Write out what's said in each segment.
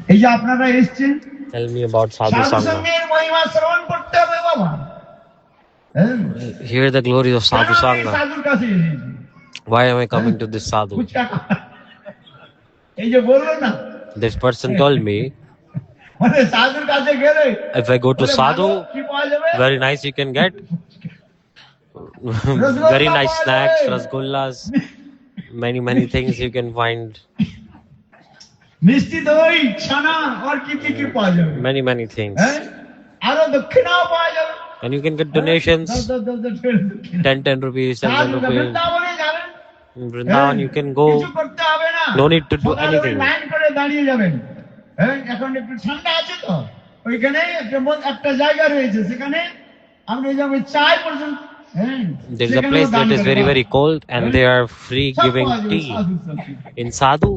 এই যে আপনারা এসেছেন, Tell me about Sadhu সাধু Sangha. সঙ্গের মহিমা শ্রবণ করতে হবে বাবা। Hear the glories of Sadhu কেন আমি Sangha. সাধুর কাছে এসেছি? Why am I coming to this Sadhu? Fuchka এই যে বললো না, This person told me মানে সাধুর কাছে গেলে if I go to বলে, Sadhu, ভালো কি পাওয়া যাবে? very nice you can get. Very nice snacks, rasgullas, many things you can find. মিষ্টি দই ছানা আর কি কি পাওয়া যাবে? Many things. হ্যাঁ, আরো দক্ষিণাও পাওয়া যাবে। And you can get donations, 10 rupees, 10 সাধু rupees. বৃন্দাবনে যাবেন, In Vrindavan you can go, কিছু করতে হবে না, no need to do সকালে anything. লাইন করে দাঁড়িয়ে যাবেন। হ্যাঁ, এখন একটু ঠান্ডা আছে তো ওইখানে একটা জায়গা রয়েছে, সেখানে আপনি যাবেন চায় পর্যন্ত। There is a place that is very cold and they are free giving tea. In Sadhu,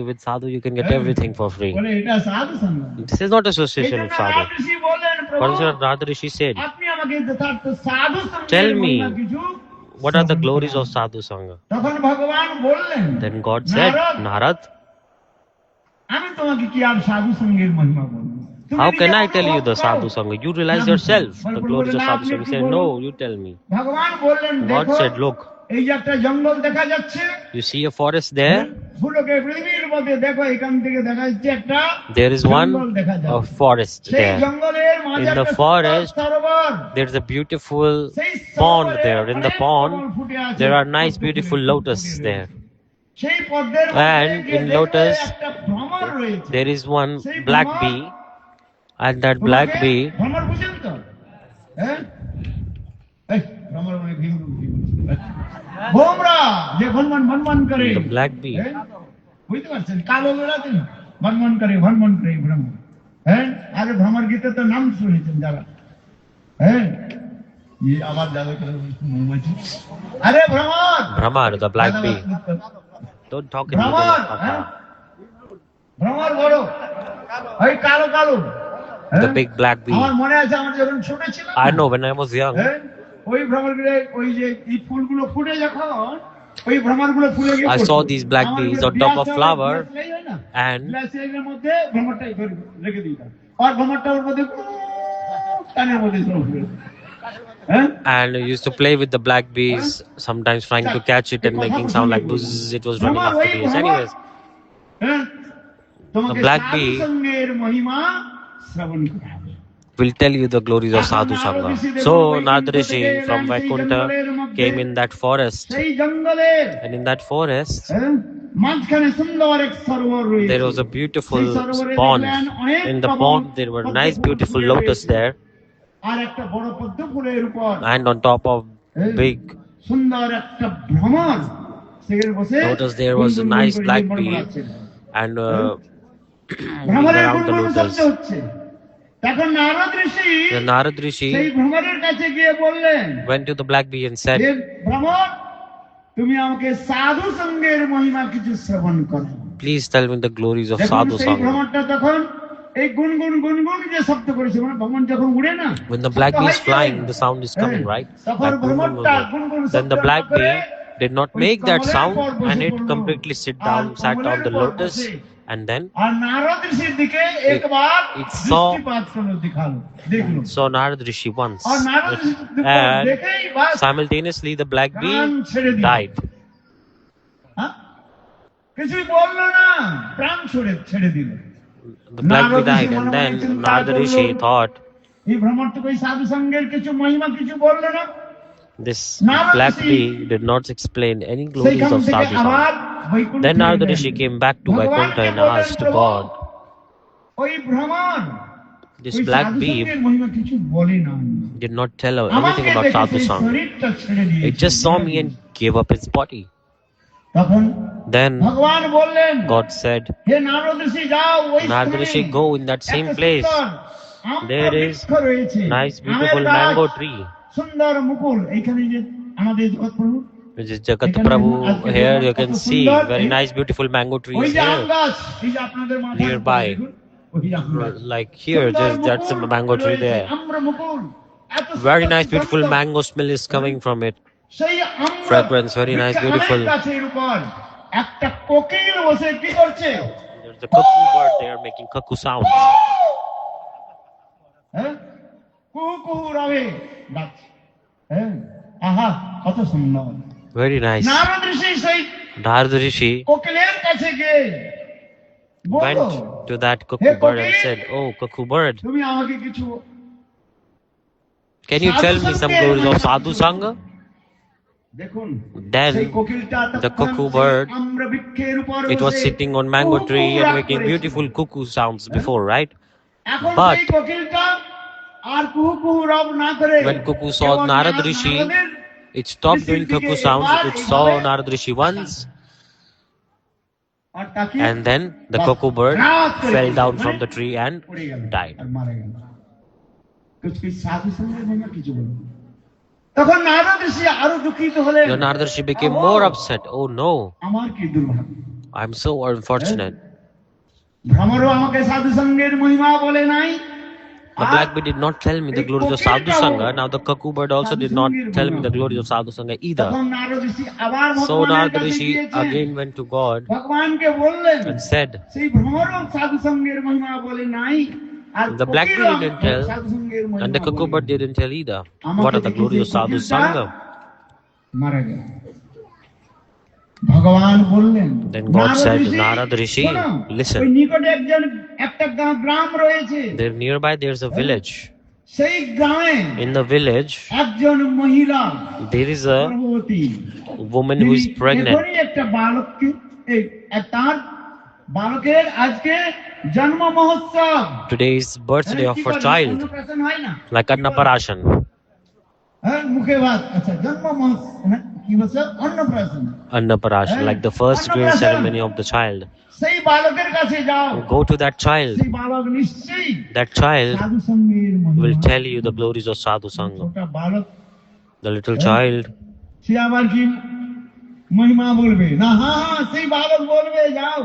with Sadhu you can get everything for free. বলে এটা সাধু সঙ্গ। This is not association with Sadhu. ঋষি বললেন, প্রভু Parashar Radha Rishi said, আপনি আমাকে যথার্থ সাধু সঙ্গের tell me, মহিমা কিছু what are the glories of Sadhu Sangha? তখন ভগবান বললেন, Then God said, Narad, আমি তোমাকে কি আর সাধু সঙ্গের মহিমা বলবো? তুমি how নিজে can I tell you অনুভব the করো। Sadhu Sangha? You realize yourself the glories of Sadhu Sangha. He said, no, you tell me. ভগবান বললেন, God দেখো said, look, এই যে একটা জঙ্গল দেখা যাচ্ছে, you see a forest there? ফুলকে পৃথিবীর মধ্যে দেখো, এখান থেকে দেখা যাচ্ছে একটা There is one জঙ্গল দেখা a যাচ্ছে। forest সেই there. জঙ্গলের মাঝে In the একটা forest, Sarovar, There is a beautiful সেই pond সরোবরে there. In the অনেক pond, কমল ফুটে আছে, there are nice পদ্ম beautiful ফুলের lotus ফুটে there. রয়েছে। সেই পদ্মের And মধ্যে গিয়ে in দেখবে lotus, একটা ভ্রমর রয়েছে। There is one সেই black Bhramar bee, and that black তোমাকে bee, ভ্রমর বুঝেন তো? হ্যাঁ, এই ভ্রমর মানে ভিমরু, ভোমরা যে ভনভন করে, the black bee, হ্যাঁ, বুঝতে পারছেন? কালো বেড়াতে ভনভন করে ভ্রমর। হ্যাঁ, আরে ভ্রমর গীতে তো নাম শুনেছেন যারা। হ্যাঁ, আবার যাবে মৌমাছি, আরে ভ্রমর, Brahmar, the black bee. Don't talk in Bhramar, Papa. ভ্রমর বড়, ওই কালো, The big black bee. আমার মনে আছে আমরা যখন ছোট ছিলাম, I know when I was young, হ্যাঁ, ওই ভ্রমরগুলো, ওই যে এই ফুলগুলো ফুটে যখন ওই ভ্রমরগুলো ফুলে গিয়ে I saw these black bees on top of flower, and গ্লাসের মধ্যে ভ্রমরটা রেখে দিতাম, আর ভ্রমরটা ওর মধ্যে কানের মধ্যে হ্যাঁ, and I used to play with the black bees, sometimes trying to catch it and making sound like buzz. It was running after bees. Anyways, হ্যাঁ, তোমাকে The black সাধু bee সঙ্গের মহিমা শ্রবণ করা হবে। will tell you the glories of Sadhu Sangha. So Narada Rishi from Vaikuntha came in that forest, সেই জঙ্গলের and in that forest মাঝখানে সুন্দর এক সরোবর রয়েছে। there was a beautiful সেই সরোবরে pond. দেখলেন অনেক In the pond there were nice beautiful lotus there, আর একটা বড় পদ্ম ফুলের উপর and on top of big সুন্দর একটা ভ্রমর সেখানে বসে lotus there was a nice black bee, and ভ্রমরের around the গুণগুণ শব্দ lotus. হচ্ছে। তখন নারদ ঋষি The Narad সেই Rishi ভ্রমরের কাছে গিয়ে বললেন, went to the black bee and said, হে ভ্রমর, তুমি আমাকে সাধু সঙ্গের মহিমা কিছু শ্রবণ করো। please tell me the glories of দেখুন Sadhu সেই Sangha. ভ্রমরটা তখন এই গুনগুন যে শব্দ করেছে, মানে ভ্রমর যখন উড়ে না, When the black bee is flying, the sound is coming, right? তখন That gun was ভ্রমরটা there. গুনগুন Then the black bee did not ওই make that কমলের sound, উপর বসে and it পড়লো। completely sat R on কমলের the উপর lotus, বসে and then আর নারদ ঋষির দিকে একবার it saw- দৃষ্টিপাত করলো, দেখলো। saw Narad Rishi once, আর নারদ ঋষির দিকে and দেখেই বাস simultaneously the black bee প্রাণ ছেড়ে দিল। died. হ্যাঁ? কিছুই বললো না, প্রাণ ছেড়ে দিল। The black bee Narad died, Rishi and মনে then মনে চিন্তা Narad Rishi করলো, thought, এই ভ্রমরটুকু এই সাধু সঙ্গের কিছু মহিমা কিছু বললো না। this Narad black Rishi bee did not explain any glories সেইখান of থেকে Sadhu আবার Sangha. বৈকুণ্ঠে Then Narad এলেন। Rishi came back to ভগবানকে Vaikuntha and বললেন, asked প্রভু, God, ওই ভ্রমর this ওই black সাধু bee সঙ্গের মহিমা কিছু বলে না, did not tell her আমাকে anything about দেখে Sadhu সেই Sangha. শরীরটা ছেড়ে দিয়েছে। It just saw me and gave up its body. তখন Then ভগবান বললেন, God said, হে নারদ ঋষি, যাও ওই Narad স্থানে Rishi, go in that same একটা place. সুন্দর আম্র There is বৃক্ষ রয়েছে, nice আমের beautiful গাছ, mango tree. সুন্দর মুকুল। এইখানে যে আমাদের জগৎপ্রভু, Which is Jagat Prabhu. Here you can see very nice beautiful mango ওই trees যে আম here. গাছ, এই যে আপনাদের মাথায় Nearby. দেখুন, ওই আম গাছ। Like here, সুন্দর that's a Mukul mango tree রয়েছে, there. আম্র মুকুল, এত Very সুন্দর nice beautiful সুগন্ধ। mango smell is coming from it. সেই আম্র Fragrance, very nice, বৃক্ষ, beautiful. আমের গাছের উপর একটা কোকিল বসে কি করছে? There's a cuckoo bird. They are making cuckoo sounds. হ্যাঁ কুহু কুহু রবে ডাকছে হ্যাঁ আহা কত সুন্দর Very nice. নারদ ঋষি সেই Narada Rishi কোকিলের কাছে গিয়ে বলল went to that cuckoo bird and said, "Oh, cuckoo bird, তুমি আমাকে কিছু can you tell me some glories of Sadhu Sangha?" দেখুন Then সেই কোকিলটা the cuckoo bird, আমরা বৃক্ষের উপর it was বসে sitting on mango কুহু tree কুহু and রাগ making করেছে। beautiful cuckoo sounds before, right? এখন But সেই কোকিলটা আর কুহু কুহু রব না করে when cuckoo saw cable Narada Rishi, নারদের it stopped doing ঋষির দিকে cuckoo sounds. এবার It saw এইভাবে Narada Rishi once, আর তাকিয়ে and then the bus cuckoo bird রাগ করে fell down মানে from the tree and পড়ে গেল died. আর মারা গেল কিছু সাধু সঙ্গে মহিমা কিছু বলল তখন নারদ ঋষি আরো দুঃখিত হলেন Then Narada Rishi became more upset. Oh no, আমার কি দুর্ভাগ্য I'm so unfortunate. ভ্রমরও আমাকে সাধু সঙ্গের মহিমা বলে নাই The black bee did not tell me the glories of Sadhu Sangha. Now the cuckoo bird also did not tell me the glories of Sadhu Sangha either. তখন নারদ ঋষি আবার So ভগবানের Narada কাছে Rishi গিয়েছেন again went to God ভগবানকে বললেন and said, সেই ভ্রমরও সাধু সঙ্গের মহিমা বলে নাই আর the black bee কোকিলও didn't tell, সাধু সঙ্গের মহিমা and the cuckoo বলে bird নাই। didn't tell either. আমাকে What are the দেখে glories of সেই Sadhu কোকিলটা Sangha? মারা গেল ভগবান বললেন Then God নারদ said, ঋষি, Narada Rishi, শোনো, listen. ওই নিকটে একটা গ্রাম রয়েছে There nearby there's a village. সেই গ্রামে In the village, একজন মহিলা there is a গর্ভবতী woman who is তিনি pregnant. এখনই একটা বালককে তার বালকের আজকে জন্ম মহোৎসব Today is birthday of কি her করে? child, অন্নপ্রাশন হয় না like Annaparashan. হ্যাঁ মুখে ভাত আচ্ছা জন্ম মহোৎসব না, কি বলছে অন্নপ্রাশন Annaparashan, like the first great ceremony of the child. সেই বালকের কাছে যাও Go to that child. সেই বালক নিশ্চয়ই That child সাধু সঙ্গের মহিমা will tell you the glories of Sadhu Sangha. ছোটা বালক The little child, সে আবার কি মহিমা বলবে না হ্যাঁ হ্যাঁ সেই বালক বলবে যাও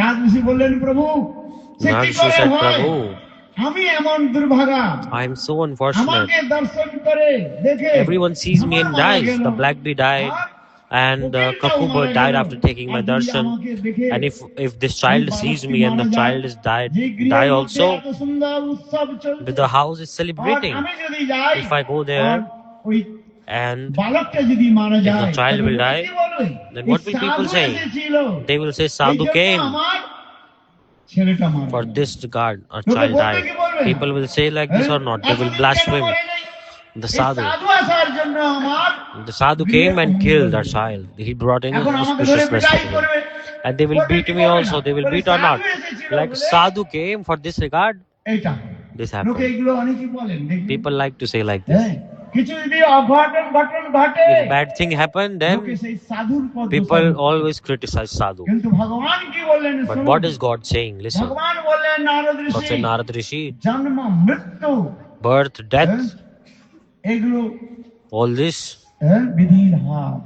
রাজ ঋষি বললেন প্রভু সে কি Narada করে said, হয় Prabhu, আমি এমন দুর্ভাগা I am so unfortunate. আমাকে দর্শন করে দেখে Everyone sees me and আমার মারা dies. গেল। The black bee died, R and the কোকিলটাও cuckoo মারা bird died গেল। after taking my আর যদি darshan. আমাকে দেখে And if this child এই sees বালকটি me and মারা the যায়, child is যে die গৃহের মধ্যে also, এত সুন্দর উৎসব চলছে, but the house is R celebrating. আমি যদি যাই If I go there আর ওই and বালকটা যদি মারা যায় the child will তবে die, কি বলবে? then এই what will people সাধু say? এসেছিল, They will say এই Sadhu জন্য came আমার ছেলেটা মারা for গেল। this regard, a লোকে child বলবে died. কি বলবে? People will say like this or not. They will এতদিন কেন blaspheme. মরে নাই? The এই sadhu. সাধু আসার জন্য আমার The sadhu came and killed our child. He brought in এখন আমাকে ধরে auspiciousness পিটাই to me. করবে। And they will বলবে beat কি me বলবে also. না? They will বলে beat or সাধু not. এসেছিল Like বলে sadhu came for this regard. এইটা This লোকে happened. এগুলো অনেকেই বলেন দেখবেন। People like to say like this. হ্যাঁ, কিছু যদি অঘটন ঘটন ঘটে If bad thing happened, লোকে then সেই সাধুর পথ people দোষারোপ করে। always criticize sadhu. কিন্তু ভগবান কি বললেন But শুনুন। what is God saying? Listen. ভগবান বললেন নারদ God ঋষি said Narada Rishi, জন্ম মৃত্যু birth, হ্যাঁ, death, এগুলো all this হ্যাঁ, বিধির হাত।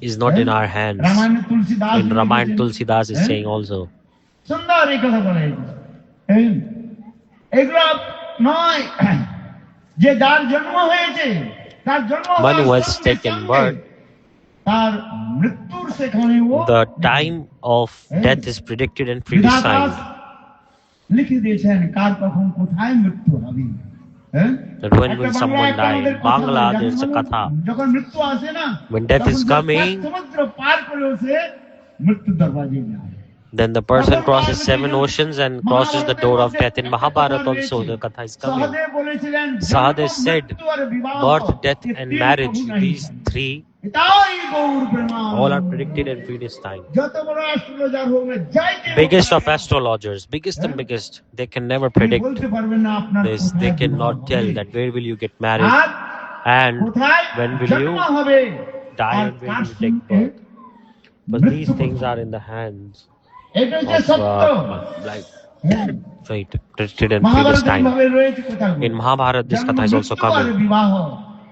is not in our hands. রামায়ণে তুলসীদাস In Ramayana, লিখেছেন, Tulsidas is হ্যাঁ, saying also. সুন্দর এই কথা বলে হ্যাঁ, এগুলো নয় যে যার জন্ম হয়েছে তার জন্ম One হওয়ার who has সঙ্গে taken সঙ্গে birth, তার মৃত্যুর সেখানেও the time of death is predicted and বিধাতা predestined. লিখে দিয়েছেন কার কখন কোথায় মৃত্যু হবে হ্যাঁ That when will একটা someone বাংলায় die? একটা In আমাদের কথা Bangla, বলে, there's a যখন katha. যখন মৃত্যু আসে না When death তখন is যে coming, সাত সমুদ্র পার করেও সে মৃত্যুর দরজায় যায় then the person crosses 7 oceans and crosses the door of death. In Mahabharata also, the katha is coming. Sahadev বলেছিলেন Sahadev জন্ম, said, মৃত্যু আর বিবাহ, birth, death, এ and তিন marriage, প্রভু নাহি these জানে। three, এটাই Gour Premananda. all are predicted and predestined. যত বড় অ্যাস্ট্রোলজার হোক না, যাই কে হোক Biggest না of কেন, astrologers, biggest and biggest, they can never তিনি predict বলতে পারবেন না আপনার this. কোথায় They বিবাহ cannot হবে। tell that where will you get married R and কোথায় when will you জন্ম হবে die R and when car will you take সঙ্গে birth. But মৃত্যু these things কোথায়। are in the hands এটা হচ্ছে of সত্য like হ্যাঁ। fate, predicted and মহাভারতে predestined. এইভাবে রয়েছে কথাগুলো। In Mahabharata, this জন্ম, katha is also মৃত্যু আর coming. বিবাহ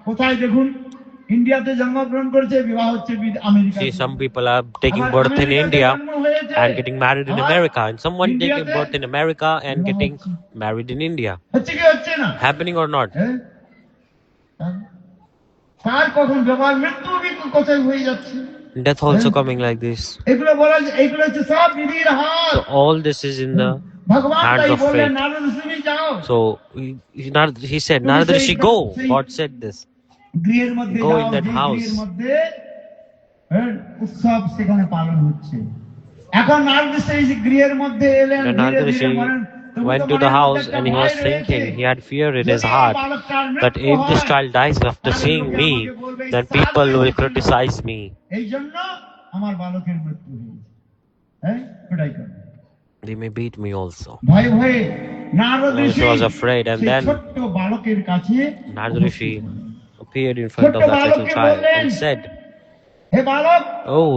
কোথায় দেখুন ইন্ডিয়াতে জন্মগ্রহণ করেছে বিবাহ হচ্ছে America See, some people are taking birth in India and getting married in America, and someone taking birth in America and getting married in India. হচ্ছে কি হচ্ছে না Happening or not? হ্যাঁ? কার কখন ব্যবহার মৃত্যু কোথায় হয়ে যাচ্ছে Death also coming like this. এগুলো বলা এগুলো হচ্ছে সব বিধির হাত। So all this is in the ভগবান hands তাই of বললেন fate. নারদ ঋষি যাও So he said, Narada Rishi, go. God said this. গৃহের মধ্যে Go যাও, in that যে house. গৃহের মধ্যে উৎসব সেখানে পালন হচ্ছে। এখন নারদ ঋষি গৃহের মধ্যে এলেন, Then ধীরে Narada ধীরে Rishi মনের went to the house and he was thinking, he had fear in his heart that if this child dies after seeing me, then people will criticize me. এই জন্য আমার বালকের মৃত্যু হয়েছে। ওটাই করে They may beat me also. ভয়ে ভয়ে Narad So Rishi he was afraid, and সেই then ছোট্ট বালকের কাছে Narada Rishi appeared in front of that little child and said, হে বালক, oh,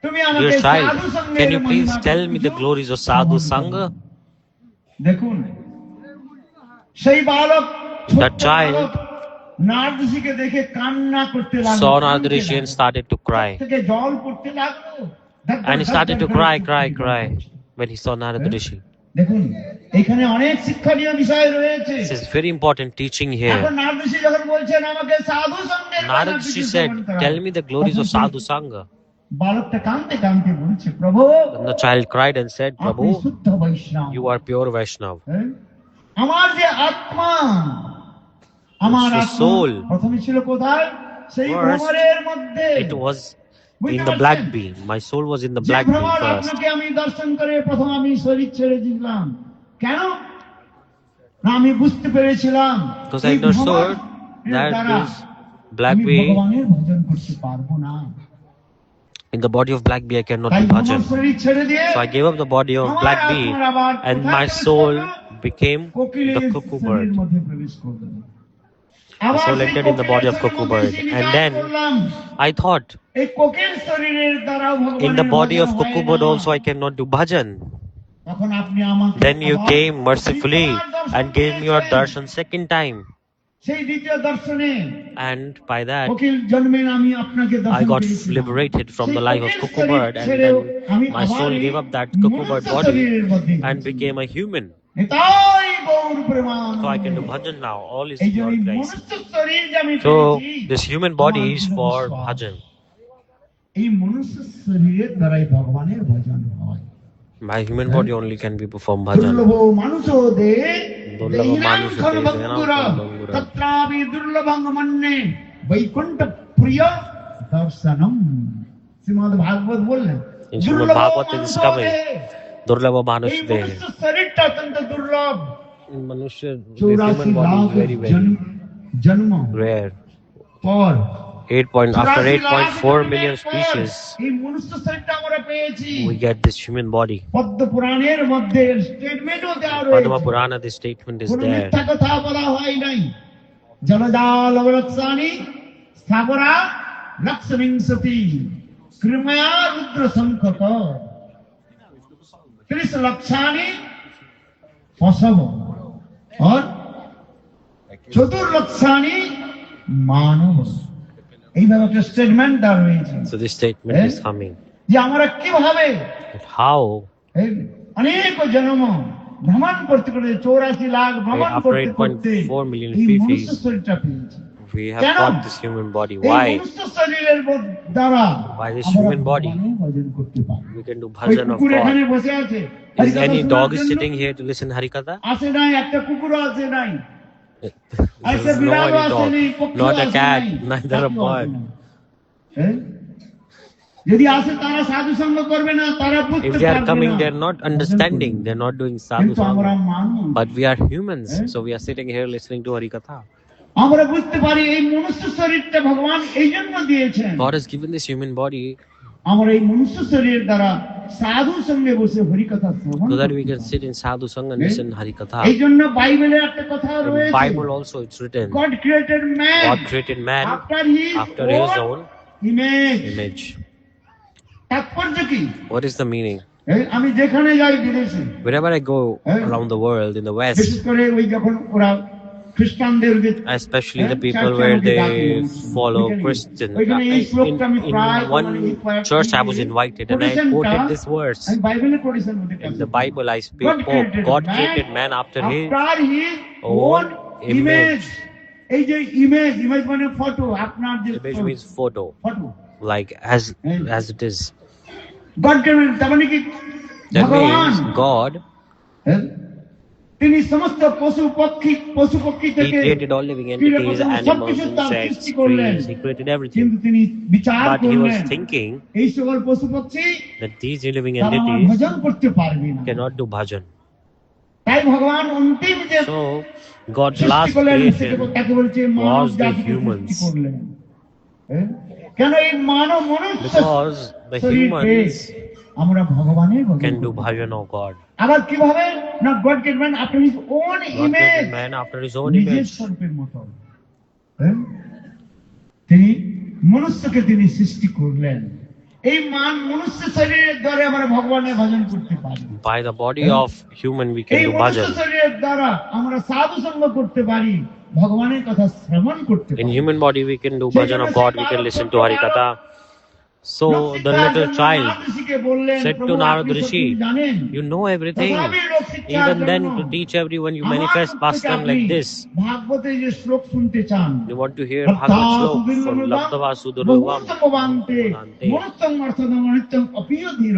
তুমি dear আমাকে child, সাধু সঙ্গের can you please Mahima tell me the glories of Sadhu Sangha? দেখুন সেই বালক, That child নারদ ঋষিকে দেখে কান্না করতে লাগলো, saw Narada Rishi and started to cry. থেকে জল পড়তে লাগলো, And he started to cry when he saw Narada Rishi. দেখুন এখানে অনেক শিক্ষণীয় বিষয় রয়েছে। This is very important teaching here. এখন নারদ ঋষি যখন বলছেন আমাকে সাধু সঙ্গের Narada Rishi said, tell me the glories of Sadhu Sangha. বালকটা কাঁদতে কাঁদতে বলছে, প্রভু Then the child cried and said, আপনি Prabhu, শুদ্ধ বৈষ্ণব, you are pure Vaishnav. আমার যে আত্মা, আমার The আত্মা soul. প্রথমে ছিল কোথায়? সেই First, ভ্রমরের মধ্যে। It was in the black bean. My soul was in the যে black bean ভ্রমর first. আপনাকে আমি দর্শন করে প্রথম আমি শরীর ছেড়ে দিলাম, কেন না আমি বুঝতে পেরেছিলাম Because এই I understood ভ্রমরের that দ্বারা this black আমি bee, ভগবানের ভজন করতে পারবো না। in the body of black bee, I cannot তাই do ভ্রমর bhajan. শরীর ছেড়ে দিয়ে So I gave up the body of আমার black bee, আত্মার আবার and কোথায় my প্রবেশ soul করলো? became কোকিলের the cuckoo শরীরের bird. মধ্যে প্রবেশ করলো। My আবার soul সেই entered in the body of কোকিলের cuckoo শরীরের bird. মধ্যে And নিবাস then করলাম। I thought, এই কোকিল শরীরের দ্বারা in the ভগবানের body ভজন of হয় cuckoo না। bird also I cannot do bhajan. তখন আপনি আমাকে Then you আবার came mercifully দ্বিতীয়বার দর্শন and gave me your দিয়েছেন। darshan second time. সেই দ্বিতীয় দর্শনে And by that, কোকিল জন্মে আমি আপনাকে I দর্শন got পেয়েছিলাম। liberated from সেই the life of কোকিল cuckoo শরীর bird, and ছেড়েও আমি then my আবার soul এই gave up that cuckoo bird মনুষ্য body শরীরের মধ্যে and এসেছি। became a human. এটাই Gour Premananda. So I can do bhajan now. All is এই জন্য Lord এই Christ. মনুষ্য শরীর যে আমি So পেয়েছি, this human body is for bhajan. এই মনুষ্য শরীরের দ্বারাই ভগবানের ভজন হয়। My human body only can be performed bhajan. দুর্লভ মানুষদে দুর্লভ মানুষদে ভঙ্গুর দেহিনাং তত্রাপি দুর্লভং মন্যে বৈকুণ্ঠ প্রিয় দর্শনম। শ্রীমদ্ ভাগবত বললেন In Srimad Bhagavad it is coming. Durlabha Manush এই Deha. মনুষ্য শরীরটা অত্যন্ত দুর্লভ। Manushya, the 84 human body lakh is very, very জন্ম rare. পর 8.4 million species, এই মনুষ্য শরীরটা আমরা পেয়েছি। we get this human body. পদ্ম পুরাণের মধ্যে স্টেটমেন্টও দেওয়া Padma রয়েছে, Purana, this statement is কোনো there. মিথ্যা কথা বলা হয় নাই। জলজাল অবলক্ষানি স্থাবরা লক্ষণিংসতি কৃময়া রুদ্র সংকট 30 লক্ষানি পশব और চতুর্লক্ষানি মানব। এইভাবে একটা স্টেটমেন্ট দেওয়া রয়েছে So this statement is coming. যে আমরা কিভাবে But how? এই অনেক জন্ম ভ্রমণ করতে করতে 84 লাখ ভ্রমণ After করতে করতে 8.4 million এই species, মনুষ্য শরীরটা পেয়েছি। we have কেন? got this human body. এই Why? মনুষ্য শরীরের দ্বারা By this আমরা human body, ভগবানের ভজন করতে পারি। we can do ওই bhajan of কুকুর এখানে God. বসে আছে, Is হরিকথা any শোনার dog is জন্য sitting here to listen Harikatha? আসে নাই, একটা কুকুরও আসে নাই, There একটা is no বিড়ালও any আসে নাই, dog, পক্ষীও not a আসে cat, নাই, neither a পাখিও আসে bird. নাই। হ্যাঁ? যদি আসে তারা সাধু সঙ্গ করবে না, তারা বুঝতে If they are পারবে coming, না। they are not understanding, they are not doing sadhu কিন্তু আমরা sangha. মানুষ, But we are humans, so we are sitting here listening to Harikatha. আমরা বুঝতে পারি এই মনুষ্য শরীরটা ভগবান এই জন্য দিয়েছেন, God has given this human body আমরা এই মনুষ্য শরীরের দ্বারা সাধু সঙ্গে বসে হরিকথা শ্রবণ so that we করতে can পারি। sit in sadhu sangha and listen Harikatha. এই জন্য বাইবেলের একটা কথা In the রয়েছে, Bible also it's written, God created man God created man after his after his own image। image. তাৎপর্য কি? What is the meaning? এই আমি যেখানে যাই বিদেশে, Wherever I go around the world, in the West, বিশেষ করে ওই যখন ওরা খ্রিস্টানদের যে especially the people where they follow Christian. In one church I was invited and I quoted this verse. আমি বাইবেলের কোটেশন মধ্যে In the Bible I speak, God created man after his his own image. এই যে image মানে photo, আপনার যে Image means photo, photo, like as it is. God given, তার মানে কি That ভগবান, means God, হ্যাঁ, তিনি সমস্ত পশু পক্ষী He থেকে created all living কীট entities, পতঙ্গ animals, সবকিছু তার insects, সৃষ্টি করলেন, trees. He created everything. কিন্তু তিনি বিচার But He was করলেন thinking এই সকল পশু পক্ষী that these living তারা আমার entities ভজন করতে পারবে না, cannot do bhajan. তাই ভগবান অন্তিম যে So God's সৃষ্টি last করলেন creation তাকে বলছে মানব was the জাতিকে humans. সৃষ্টি করলেন। হ্যাঁ? কেন এই মানব মনুষ্য Because the শরীর পেয়ে humans আমরা ভগবানের ভজন can do করতে পারি। bhajan of God. আবার কিভাবে না, God get man after his own God image, created man after His own নিজের image. স্বরূপের মতো, হ্যাঁ? তিনি মনুষ্যকে তিনি সৃষ্টি করলেন, এই মনুষ্য শরীরের দ্বারা আমরা ভগবানের ভজন করতে পারি, By the body of human we এই can do মনুষ্য bhajan. শরীরের দ্বারা আমরা সাধু সঙ্গ করতে পারি, ভগবানের কথা শ্রবণ করতে In পারি। human body we can do bhajan of God, we can listen to Harikatha. So the little child said to Narad Rishi, you know everything. Even then to teach everyone you manifest past them like this. ভাগবতে যে শ্লোক শুনতে চান, You want to hear Bhagavad Slok from Labdava Suduruvam. মনুষ্যং অর্থদং অনিত্যং অপিয় ধীর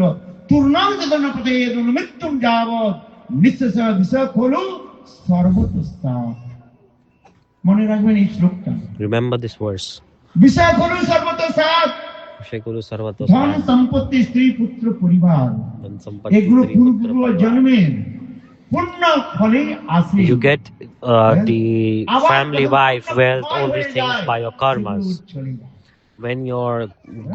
তুর্ণং যদন প্রতেয়দন মৃত্যুম যাবৎ নিঃশেষ বিষয় খোলো সর্বতস্তা। মনে রাখবেন এই শ্লোকটা, Remember this verse. বিষয় খোলো সর্বতস্তাৎ, Shekuru Sarvato ধন সম্পত্তি স্ত্রী পুত্র পরিবার Dhan Sampatti এগুলো Tri পূর্ব Putra Parivar. জন্মের পূর্ণ ফলে আসে। You get the family, wife, wealth, all these things by your karmas. When your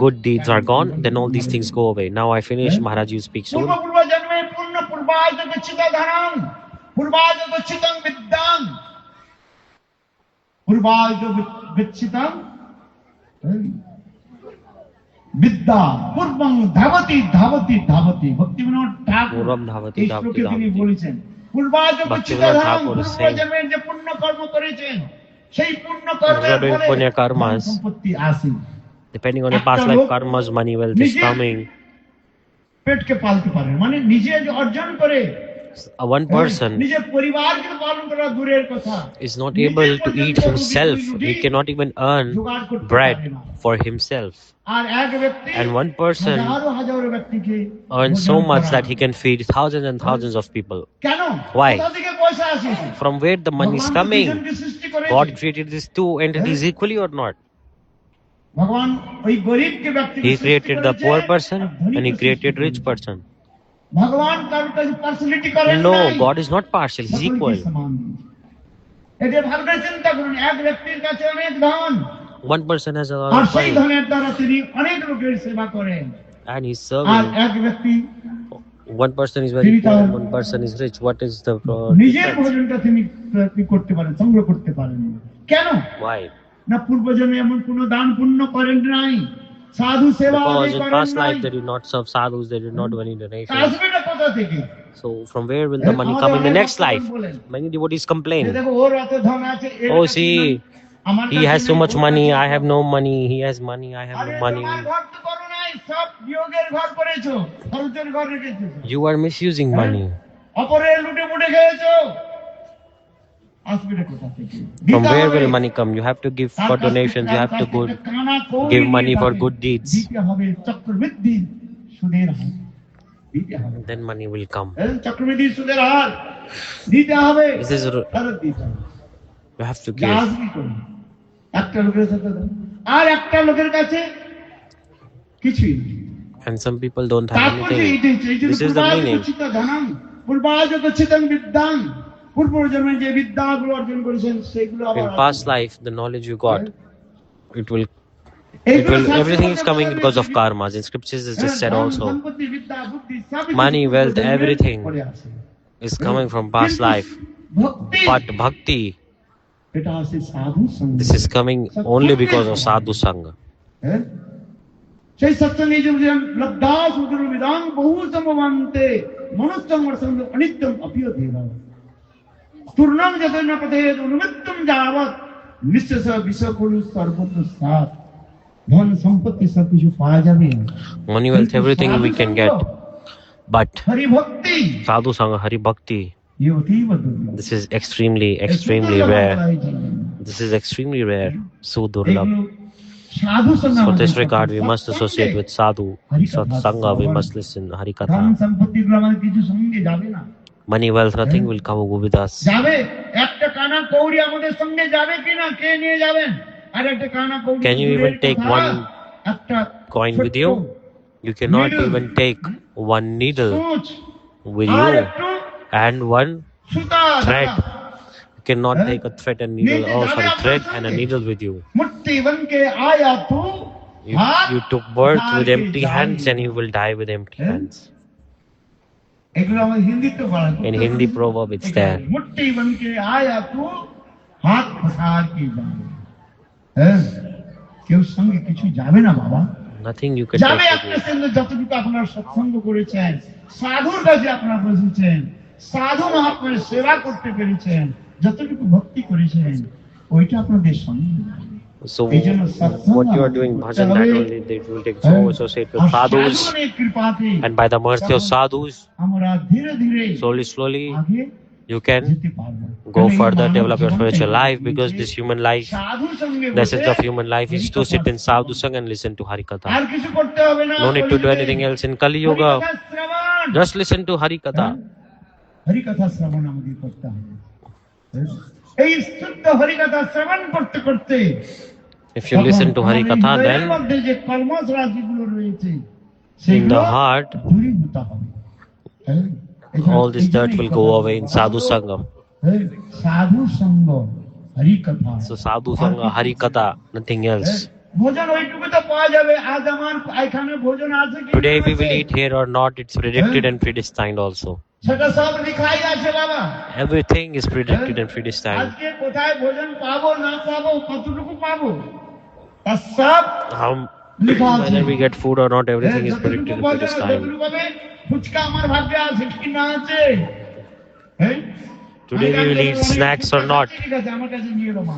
good deeds are gone, then all these things go away. Now I finish. Maharaj, you speak soon. পূর্ব জন্মে পূর্ণ পূর্বাজ গচ্ছিত ধনং পূর্বাজ গচ্ছিতং বিদ্যাং পূর্বাজ গচ্ছিতং বিদ্যা পূর্বং ধাবতি ধাবতি ধাবতি। ভক্তিবিনোদ ঠাকুর Purvam dhavati এই dhavati শ্লোকে তিনি dhavati. বলেছেন পূর্বাজ গচ্ছিত ভক্তিবিনোদ ধনং ঠাকুর পূর্ব saying, জন্মের যে পুণ্য কর্ম করেছেন সেই পুণ্য কর্মের You're doing ফলে punya karmas. ধন সম্পত্তি আসে। Depending on your past life karmas, money, wealth is coming. পেটকে পালতে পারে, মানে নিজে যে অর্জন করে One person নিজের পরিবারকে পালন করা দূরের কথা, is not able to eat himself. He cannot even earn bread for himself. আর এক ব্যক্তি And one person হাজারো হাজারো ব্যক্তিকে earns ভোজন so much করায়। that he can feed thousands and thousands of people. কেন? Why? কোথা থেকে পয়সা আসে? From where the money is ভগবান তো coming? দুজনকে সৃষ্টি করেছে। God created these two entities equally or not? ভগবান ওই গরিবকে ব্যক্তিকে He সৃষ্টি created the করেছে, poor person R ধনীকে and he সৃষ্টি created করেছে। rich person. ভগবান কারোর কাছে পার্সিয়ালিটি করেন No, নাই। God is not partial. He's সকলকে equal. সমান দিয়েছেন। এটা ভাবনা চিন্তা করুন, এক ব্যক্তির কাছে অনেক ধন, One person has a lot R of সেই money ধনের দ্বারা তিনি অনেক লোকের সেবা করেন। and he's R serving. এক ব্যক্তি One person is very poor and one person is rich. What is the নিজের difference? ভোজনটা তিনি করতে পারেন, সংগ্রহ করতে পারেন। কেন? Why? না পূর্বজন্মে এমন কোন দান পুণ্য করেন নাই, সাধু সেবা Because আদি in করেন past নাই। life they did not serve sadhus, they did not do any donations. আসবে না কোথা থেকে? So from where will the money come in the next life? Many devotees যে complain. দেখো ওর এত ধন আছে, এর Oh, কাছে see, নাই, আমার he কাছে has so নাই, much ওর money, কাছে I have আছে। no money. He has money, I have আরে no money. তোমার ঘর তো করো নাই, সব বিয়োগের ঘর করেছো, খরচের ঘর রেখেছো, You are misusing money. অপরের লুটে মুটে খেয়েছো। আসবে না কোথা থেকে? From দিতে where হবে। will money come? You have to give তার for কাছ থেকে donations, you have to go কানা কৌড়ি give নিয়ে money for তাকে good deeds. দিতে হবে চক্রবৃদ্ধি সুদের হার দিতে হবে। Then money will come. চক্রবৃদ্ধি সুদের হার দিতে হবে, This is ফেরত দিতে হবে। you have to যা give. আসবি করুন, একটা লোকের সাথে দাও, আর একটা লোকের কাছে কিছুই নেই। And some people don't have তারপর যে anything. This is the meaning. ধনম পূর্বাজ গচ্ছিতং বিদ্যাং, পূর্ব জন্মে যে বিদ্যাগুলো অর্জন করেছেন সেগুলো আবার In past life, the knowledge you got, it will everything is coming because of karmas. In scriptures it is said also, money, wealth, everything is coming from past life. But bhakti, এটা আছে সাধু সঙ্গ। this is coming only because of sadhu sangha. হ্যাঁ? সেই সৎসঙ্গে যে লব্ধা সুদূর বিদাং বহু সমবান্তে মনুষ্যং বর্ষং অনিত্যং অপিয় ধীরা তুর্ণং যতন পথেদ অনুমিত্যং যাবৎ নিঃশেষ বিষকুলু সর্বত্র সাত। ধন সম্পত্তি সবকিছু পাওয়া যাবে, Money, wealth, everything we can get. But Hari ভক্তি sadhu sangha, hari bhakti, ये অতীব দুর্লভ। this is extremely rare. This is extremely rare, so durlabh. এগুলো সাধু সঙ্গ For আমাদের this করতে regard, we হবে। must associate with sadhu, satsanga, we must listen ধন harikatha. সম্পত্তিগুলো আমাদের কিছু সঙ্গে যাবে না, Money, wealth, nothing will come with us. যাবে একটা কানা কৌড়ি আমাদের সঙ্গে যাবে কিনা, কে নিয়ে যাবেন? আর একটা কানা কৌড়ি Can you even take one একটা coin with you? You cannot needle, even take one needle সূচ, with R you একটু and one সুতা, thread. You cannot take a thread and needle. নিতে Oh, যাবে sorry, আপনার thread and a সঙ্গে। needle with you. মুট্টি বনকে আয়া তু হাত You took birth with উঠাকে empty যাই। hands and you will die with empty হ্যাঁ? hands. এগুলো আমাদের হিন্দিতে বলা হয়। In Hindi proverb, it's there. মুট্টি বনকে আয়া তু হাত উঠাকে যাই। হ্যাঁ, কেউ সঙ্গে কিছু যাবে না বাবা, Nothing you can যাবে take with আপনার you. সঙ্গে যতটুকু আপনারা সৎসঙ্গ করেছেন, সাধুর কাছে আপনারা বসেছেন, সাধু মহাত্মার সেবা করতে পেরেছেন, যতটুকু ভক্তি করেছেন, ওইটা আপনাদের সঙ্গে যাবে। So, এই জন্য সৎসঙ্গ what you are doing, bhajan, that only they will take so associate with R sadhus. সাধুর কৃপাতে And by the mercy of sadhus, আমরা ধীরে ধীরে slowly, আগে you can যেতে পারবো। go কারণ এই further, মানব develop your জীবনটা spiritual life, এই because যে this human life, সাধুর সঙ্গে the essence বসে of human life is to sit in sadhu sang and listen to harikatha. আর কিছু করতে হবে না, No need to do anything else in Kali Yoga. হরিকথা শ্রবণ। Just listen to harikatha. হরিকথা শ্রবণ আমাদের করতে হবে। এই শুদ্ধ হরিকথা শ্রবণ করতে করতে If you listen to harikatha, হৃদয়ের then মধ্যে যে কলমশ রাশিগুলো রয়েছে in সেগুলো the heart, দূরীভূত হবে। হ্যাঁ? এই জন্য- all this এই জন্য dirt এই will কথা go বলা away in হয়। sadhu sangam. হ্যাঁ, সাধু সঙ্গ হরিকথা। So sadhu sangha, harikatha, nothing else. ভোজন ওইটুকু তো পাওয়া যাবে। আজ আমার এখানে ভোজন আছে কি Today we আছে? will eat here or not, it's predicted and predestined also. সেটা সব লিখাই আছে বাবা। Everything is predicted and predestined. আজকে কোথায় ভোজন পাবো না পাবো, কতটুকু পাবো, তার সব How, লিখা আছে। whether we get food or not, everything is যতটুকু predicted and পাবে, predestined. যতটুকু পাবে। ফুচকা আমার ভাগ্যে আছে কি না আছে? হ্যাঁ? Today we will eat snacks or not. ঠিক আছে, আমার কাছে নিয়ে এলো মা।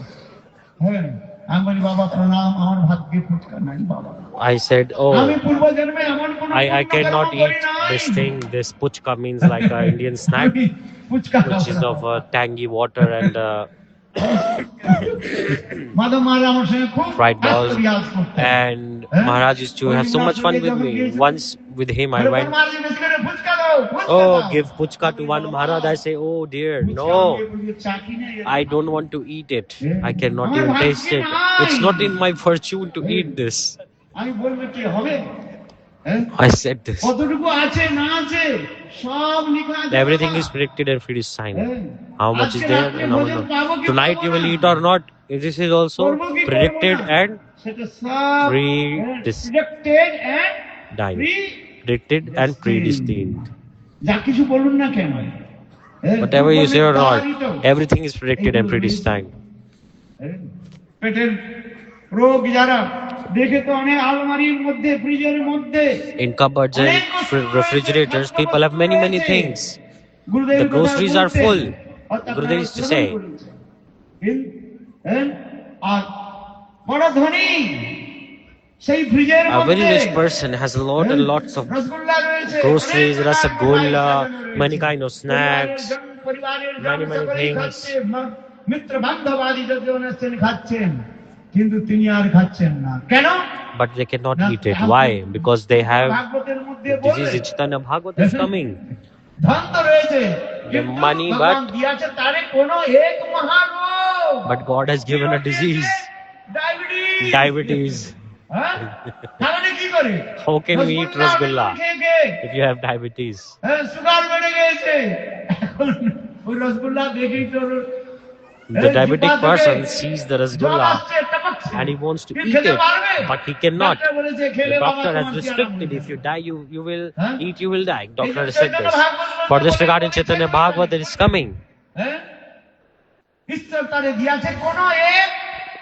হ্যাঁ, আমি বলি বাবা প্রণাম, আমার ভাগ্যে ফুচকা নাই বাবা। I said, আমি oh, পূর্ব জন্মে এমন কোনো I পুণ্য cannot কর্ম করি eat নাই। this thing. This puchka means like an Indian snack, আমি ফুচকা which is খাবো of না। tangy water and মাধব মহারাজ আমার সঙ্গে খুব fried balls. রিয়াজ করতেন। And Maharaj used to have so much fun with me. Once with him, I বলে, went, "বড় মাঝি বেশি করে ফুচকা দাও, ফুচকা oh, দাও।" give puchka to one Maharaj. I say, oh dear, fuchka no, দিয়ে বলি, "চাকি নেই এর I don't want to eat it. I cannot even taste it. It's not in my fortune to eat this. আমি বলবো কি হবে? হ্যাঁ? I said this. কতটুকু আছে না আছে সব লেখা আছে Everything বাবা। is predicted and predestined. হ্যাঁ। How much is আজকে there রাত্রে and how ভোজন much পাবো not. কি Tonight পাবো you will না? eat or not. This is also করবো কি করবো predicted না? and সেটা সব predicted and predicted and predestined. যা কিছু বলুন না কেন, হ্যাঁ? Whatever you say or not, তারই তো। everything is predicted and predestined. হ্যাঁ? পেটের রোগ যারা দেখে তো অনেক আলমারির মধ্যে, ফ্রিজের মধ্যে In cupboards and refrigerators, people have many things. গুরুদেবের The কথা groceries are বলতেন, full. অর্থাৎ Gurudev used to say. হ্যাঁ? আর বড় ধনী সেই ফ্রিজের A very মধ্যে rich person has a lot and lots of rasgulla রয়েছে, groceries, অনেক rasagolla, রয়েছে। many kind of snacks, পরিবারের many সকলেই things. খাচ্ছে, মিত্র বান্ধব আদি যতজন আছেন খাচ্ছেন, কিন্তু তিনি আর খাচ্ছেন না। কেন? but they cannot eat it. Why? Because they have ভাগবতের মধ্যে the disease. বলে, Chaitanya Bhagavat is coming. ধন তো রয়েছে, কিন্তু money, ভগবান but- দিয়েছে তারে কোনো এক মহারোগ, But God has given a disease, diabetes. হ্যাঁ? তাহলে কি করে? How can we eat rasgulla খেয়ে খেয়ে, if you have diabetes? হ্যাঁ, সুগার বেড়ে গেছে। এখন ওই রসগোল্লা দেখেই তো The diabetic person sees the জল rasgulla আসছে, টপকছে। and he wants to কি eat খেতে it, পারবে? but he cannot. ডাক্তার বলেছে, The খেলে বাবা doctor has তোমার কি restricted. আরাম If you die, you will Huh? eat, you will die. Doctor has এই said Chaitanya this. Bhagavata For this বলে, regard in Chaitanya Bhagavat, it is coming. হ্যাঁ? ঈশ্বর তারে দিয়েছে কোনো এক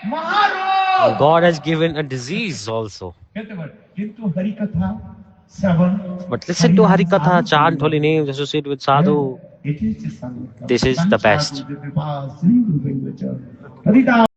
মহারোগ। God has given a disease also. খেতে পারে, কিন্তু হরিকথা শ্রবণ, But listen to Harikatha, chant holy names, associate with sadhu. এটি হচ্ছে সাধু। This is the best. Haridas